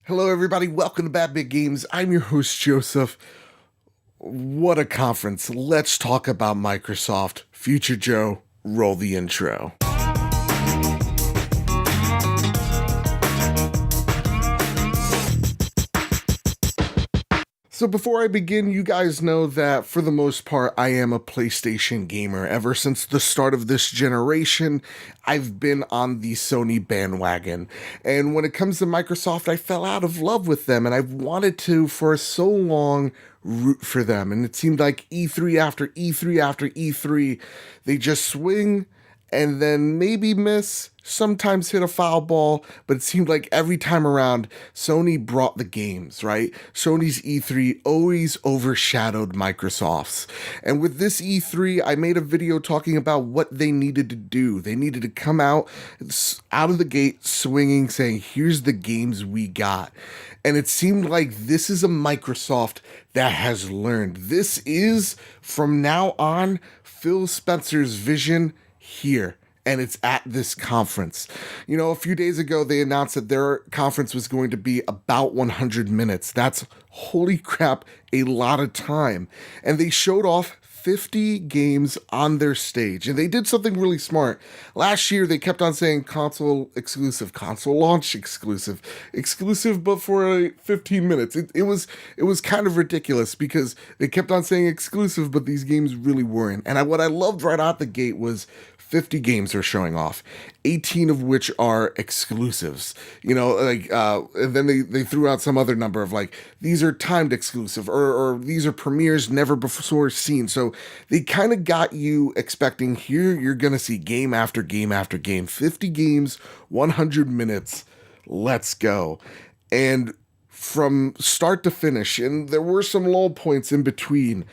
Hello, everybody. Welcome to Bad Big Games. I'm your host, Joseph. What a conference. Let's talk about Microsoft. Future Joe, roll the intro. So before I begin, you guys know that for the most part, I am a PlayStation gamer. Ever since the start of this generation, I've been on the Sony bandwagon. And when it comes to Microsoft, I fell out of love with them, and I've wanted to, for so long, root for them. And it seemed like E3 after E3 after E3, they just swing and then maybe miss, sometimes hit a foul ball, but it seemed like every time around, Sony brought the games, right? Sony's E3 always overshadowed Microsoft's. And with this E3, I made a video talking about what they needed to do. They needed to come out of the gate swinging, saying, here's the games we got. And it seemed like this is a Microsoft that has learned. This is, from now on, Phil Spencer's vision here, and it's at this conference. You know, a few days ago, they announced that their conference was going to be about 100 minutes. That's, holy crap, a lot of time. And they showed off 50 games on their stage, and they did something really smart. Last year, they kept on saying console exclusive, console launch exclusive, but for 15 minutes. It was kind of ridiculous because they kept on saying exclusive, but these games really weren't. And what I loved right out the gate was 50 games are showing off, 18 of which are exclusives. You know, like, and then they threw out some other number of like, these are timed exclusive, or these are premieres never before seen. So they kind of got you expecting here you're going to see game after game after game, 50 games, 100 minutes, let's go. And from start to finish, and there were some lull points in between,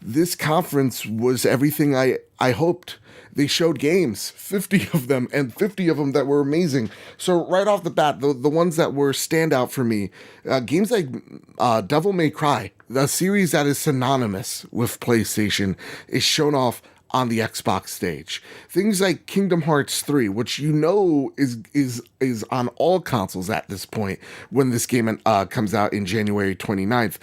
this conference was everything I hoped. They showed games, 50 of them, and 50 of them that were amazing. So right off the bat, the ones that were standout for me, games like Devil May Cry, the series that is synonymous with PlayStation, is shown off on the Xbox stage. Things like Kingdom Hearts 3, which you know is on all consoles at this point when this game comes out in January 29th.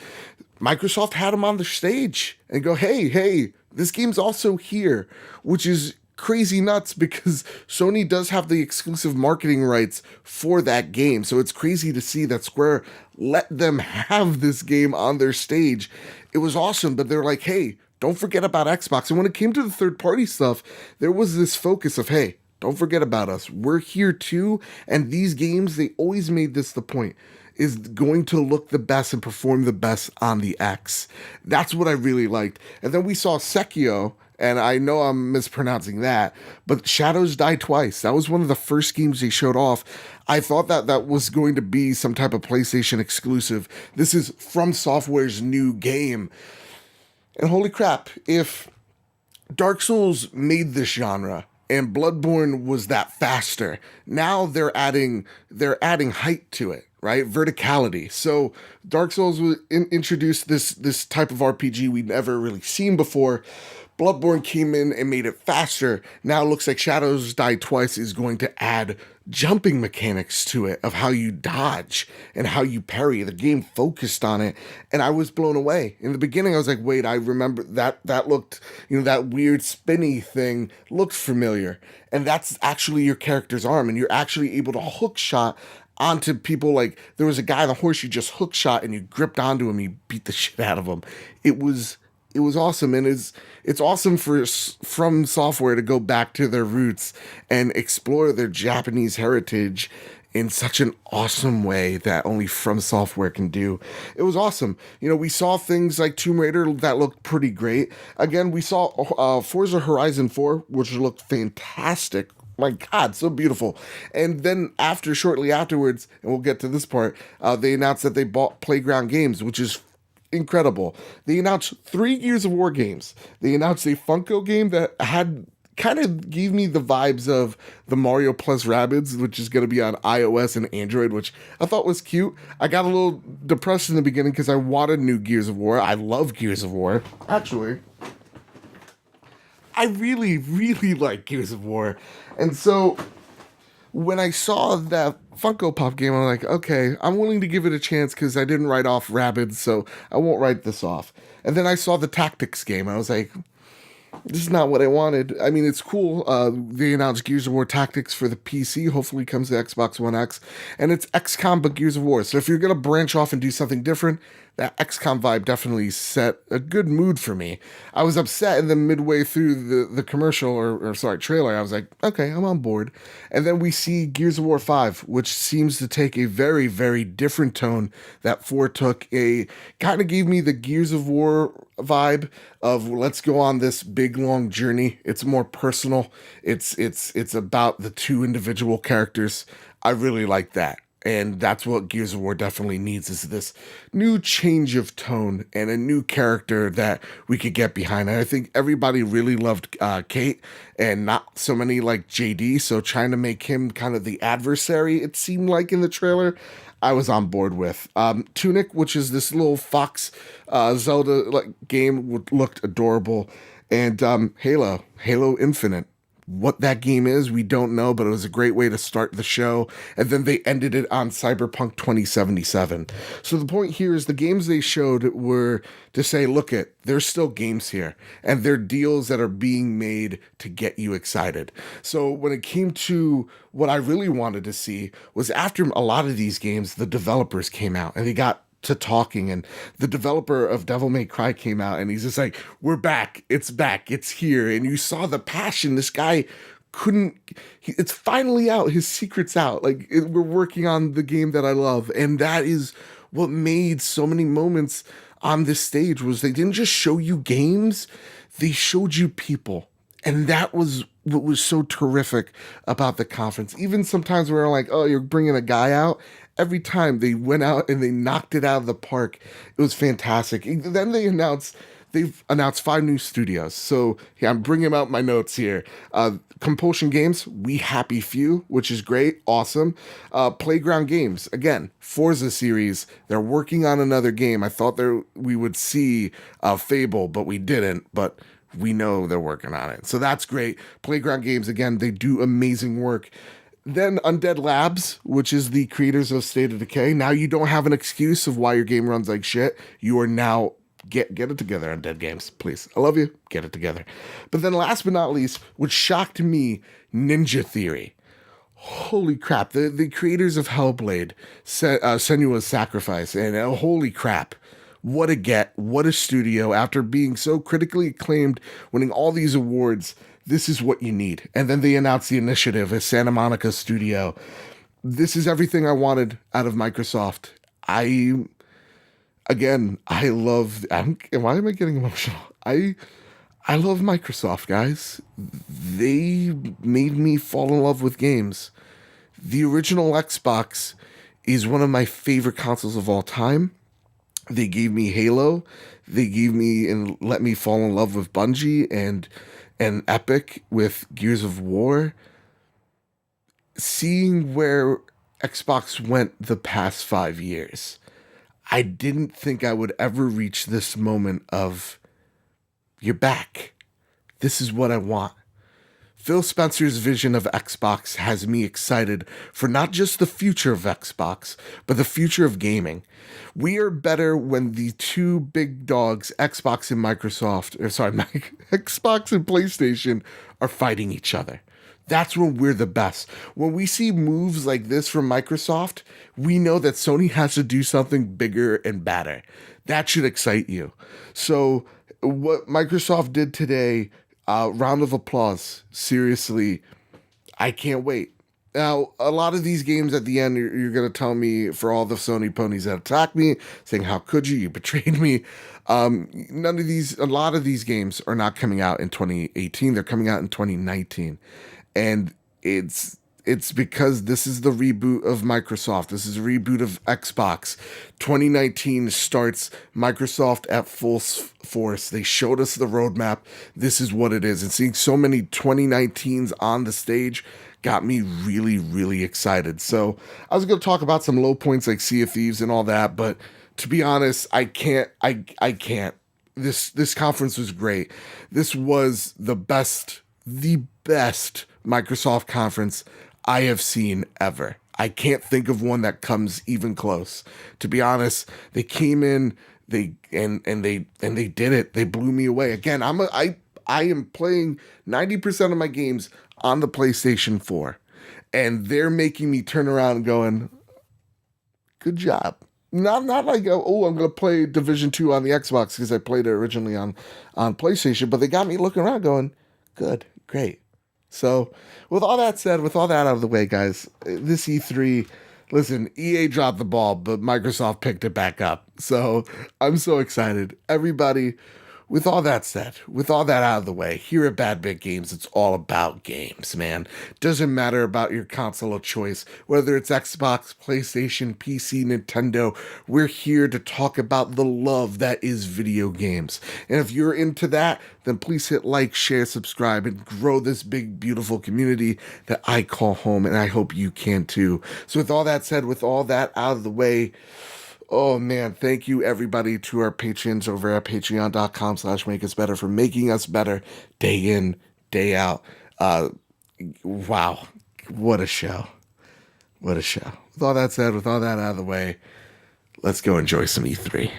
Microsoft had them on the stage and go, hey, this game's also here, which is crazy nuts because Sony does have the exclusive marketing rights for that game. So it's crazy to see that Square let them have this game on their stage. It was awesome, but they're like, hey, don't forget about Xbox. And when it came to the third-party stuff, there was this focus of, hey, don't forget about us. We're here too. And these games, they always made this the point, is going to look the best and perform the best on the X. That's what I really liked. And then we saw Sekiro, and I know I'm mispronouncing that, but Shadows Die Twice. That was one of the first games they showed off. I thought that was going to be some type of PlayStation exclusive. This is From Software's new game. And holy crap, if Dark Souls made this genre, and Bloodborne was that faster, now they're adding height to it, right? Verticality. So Dark Souls introduced this type of RPG we'd never really seen before. Bloodborne came in and made it faster. Now it looks like Shadows Die Twice is going to add jumping mechanics to it of how you dodge and how you parry. The game focused on it, and I was blown away. In the beginning, I was like, wait, I remember that looked, that weird spinny thing looked familiar. And that's actually your character's arm, and you're actually able to hook shot onto people. Like, there was a guy on the horse you just hook shot, and you gripped onto him, you beat the shit out of him. It was awesome, and it's awesome for From Software to go back to their roots and explore their Japanese heritage in such an awesome way that only From Software can do. It was awesome. We saw things like Tomb Raider that looked pretty great. Again, we saw Forza Horizon 4, which looked fantastic. My God, so beautiful. And then shortly afterwards, and we'll get to this part, they announced that they bought Playground Games, which is incredible. They announced 3 Gears of War games. They announced a Funko game that kind of gave me the vibes of the Mario plus Rabbids, which is going to be on iOS and Android, which I thought was cute. I got a little depressed in the beginning because I wanted new Gears of War. I love Gears of War. Actually, I really, really like Gears of War. And so when I saw that Funko Pop game, I'm like, okay, I'm willing to give it a chance because I didn't write off Rabbids, so I won't write this off. And then I saw the Tactics game. I was like, this is not what I wanted. I mean, it's cool. They announced Gears of War Tactics for the PC. Hopefully, it comes to Xbox One X, and it's XCOM but Gears of War. So if you're gonna branch off and do something different, that XCOM vibe definitely set a good mood for me. I was upset, and then midway through the commercial or sorry trailer, I was like, okay, I'm on board. And then we see Gears of War 5, which seems to take a very very different tone that 4 took. A kind of gave me the Gears of War vibe of let's go on this big long journey. It's more personal. It's about the two individual characters. I really like that. And that's what Gears of War definitely needs, is this new change of tone and a new character that we could get behind. And I think everybody really loved Kate and not so many like JD. So trying to make him kind of the adversary, it seemed like in the trailer, I was on board with. Tunic, which is this little fox Zelda like game, looked adorable. And Halo Infinite. What that game is, we don't know, but it was a great way to start the show. And then they ended it on Cyberpunk 2077. So the point here is the games they showed were to say, look there's still games here, and they're deals that are being made to get you excited. So when it came to what I really wanted to see was after a lot of these games, the developers came out and they got to talking, and the developer of Devil May Cry came out and he's just like, we're back, it's here. And you saw the passion. This guy it's finally out, his secret's out, like we're working on the game that I love. And that is what made so many moments on this stage, was they didn't just show you games, they showed you people. And that was what was so terrific about the conference. Even sometimes we were like, oh, you're bringing a guy out. Every time they went out and they knocked it out of the park. It was fantastic. Then they've announced 5 new studios. So yeah, I'm bringing out my notes here. Compulsion Games, We Happy Few, which is great, awesome. Playground Games, again, Forza series. They're working on another game. I thought we would see Fable, but we didn't. But we know they're working on it. So that's great. Playground Games, again, they do amazing work. Then Undead Labs, which is the creators of State of Decay. Now you don't have an excuse of why your game runs like shit. You are now get it together, Undead Games, please. I love you. Get it together. But then last but not least, which shocked me, Ninja Theory. Holy crap. The creators of Hellblade, Senua's Sacrifice, and holy crap. What a studio. After being so critically acclaimed, winning all these awards, this is what you need. And then they announced the initiative as Santa Monica studio. This is everything I wanted out of Microsoft. Why am I getting emotional? I love Microsoft, guys. They made me fall in love with games. The original Xbox is one of my favorite consoles of all time. They gave me Halo. They gave me and let me fall in love with Bungie and Epic with Gears of War. Seeing where Xbox went the past 5 years, I didn't think I would ever reach this moment of, you're back. This is what I want. Phil Spencer's vision of Xbox has me excited for not just the future of Xbox, but the future of gaming. We are better when the two big dogs, Xbox and Xbox and PlayStation, are fighting each other. That's when we're the best. When we see moves like this from Microsoft, we know that Sony has to do something bigger and better. That should excite you. So what Microsoft did today, round of applause. Seriously, I can't wait. Now, a lot of these games at the end, you're going to tell me, for all the Sony ponies that attack me, saying, how could you? You betrayed me. A lot of these games are not coming out in 2018. They're coming out in 2019. And it's because this is the reboot of Microsoft. This is a reboot of Xbox. 2019 starts Microsoft at full force. They showed us the roadmap. This is what it is. And seeing so many 2019s on the stage got me really, really excited. So I was going to talk about some low points like Sea of Thieves and all that, but to be honest, I can't. This conference was great. This was the best Microsoft conference I have seen ever. I can't think of one that comes even close. To be honest, they came in, they did it. They blew me away. Again, I am playing 90% of my games on the PlayStation 4, and they're making me turn around and going, good job. Not like, oh, I'm gonna play Division 2 on the Xbox because I played it originally on PlayStation, but they got me looking around going, good, great. So, with all that said, with all that out of the way, guys, this E3, listen, EA dropped the ball, but Microsoft picked it back up. So, I'm so excited. Everybody, with all that said, with all that out of the way, here at Bad Bit Games, it's all about games, man. Doesn't matter about your console of choice, whether it's Xbox, PlayStation, PC, Nintendo. We're here to talk about the love that is video games. And if you're into that, then please hit like, share, subscribe, and grow this big, beautiful community that I call home, and I hope you can too. So with all that said, with all that out of the way, oh man, thank you everybody to our patrons over at patreon.com/make us better for making us better day in, day out. Wow. What a show. What a show. With all that said, with all that out of the way, let's go enjoy some E3.